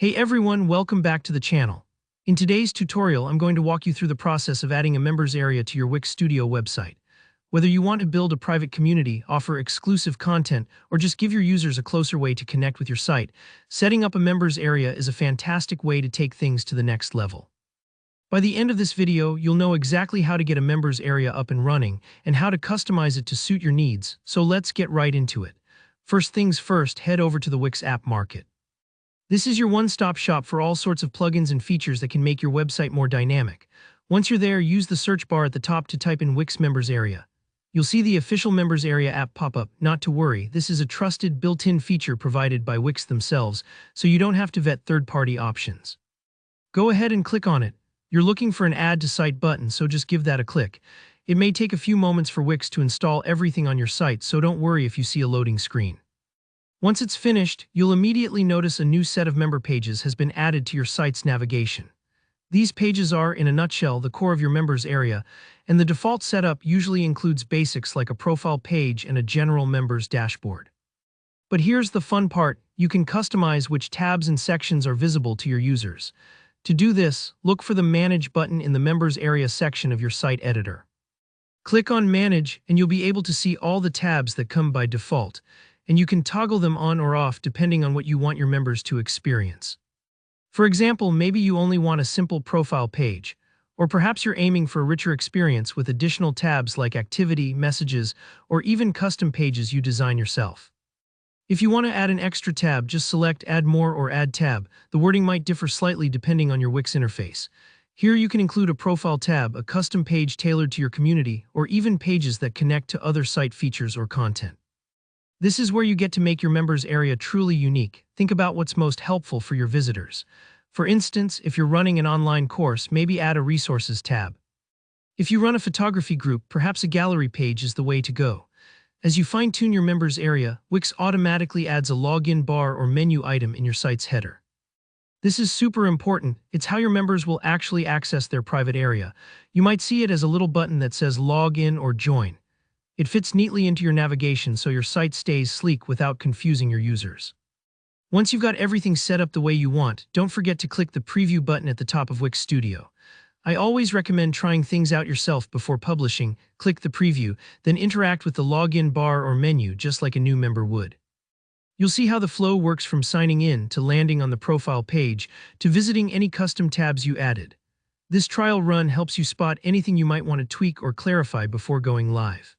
Hey everyone, welcome back to the channel. In today's tutorial, I'm going to walk you through the process of adding a members area to your Wix Studio website. Whether you want to build a private community, offer exclusive content, or just give your users a closer way to connect with your site, setting up a members area is a fantastic way to take things to the next level. By the end of this video, you'll know exactly how to get a members area up and running and how to customize it to suit your needs, so let's get right into it. First things first, head over to the Wix App Market. This is your one-stop shop for all sorts of plugins and features that can make your website more dynamic. Once you're there, use the search bar at the top to type in Wix Members Area. You'll see the official Members Area app pop up. Not to worry, this is a trusted built-in feature provided by Wix themselves, so you don't have to vet third-party options. Go ahead and click on it. You're looking for an Add to Site button, so just give that a click. It may take a few moments for Wix to install everything on your site, so don't worry if you see a loading screen. Once it's finished, you'll immediately notice a new set of member pages has been added to your site's navigation. These pages are, in a nutshell, the core of your members area, and the default setup usually includes basics like a profile page and a general members dashboard. But here's the fun part, you can customize which tabs and sections are visible to your users. To do this, look for the Manage button in the members area section of your site editor. Click on Manage and you'll be able to see all the tabs that come by default, and you can toggle them on or off depending on what you want your members to experience. For example, maybe you only want a simple profile page, or perhaps you're aiming for a richer experience with additional tabs like activity, messages, or even custom pages you design yourself. If you want to add an extra tab, just select Add More or Add Tab. The wording might differ slightly depending on your Wix interface. Here you can include a profile tab, a custom page tailored to your community, or even pages that connect to other site features or content. This is where you get to make your members area truly unique. Think about what's most helpful for your visitors. For instance, if you're running an online course, maybe add a resources tab. If you run a photography group, perhaps a gallery page is the way to go. As you fine-tune your members area, Wix automatically adds a login bar or menu item in your site's header. This is super important. It's how your members will actually access their private area. You might see it as a little button that says Log In or Join. It fits neatly into your navigation so your site stays sleek without confusing your users. Once you've got everything set up the way you want, don't forget to click the Preview button at the top of Wix Studio. I always recommend trying things out yourself before publishing. Click the Preview, then interact with the login bar or menu just like a new member would. You'll see how the flow works from signing in to landing on the profile page to visiting any custom tabs you added. This trial run helps you spot anything you might want to tweak or clarify before going live.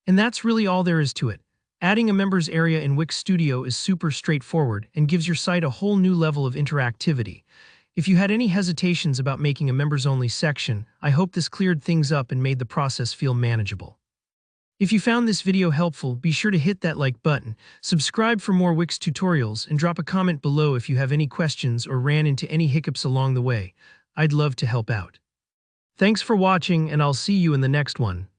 And that's really all there is to it. Adding a members area in Wix Studio is super straightforward and gives your site a whole new level of interactivity. If you had any hesitations about making a members-only section, I hope this cleared things up and made the process feel manageable. If you found this video helpful, be sure to hit that like button, subscribe for more Wix tutorials, and drop a comment below if you have any questions or ran into any hiccups along the way. I'd love to help out. Thanks for watching, and I'll see you in the next one.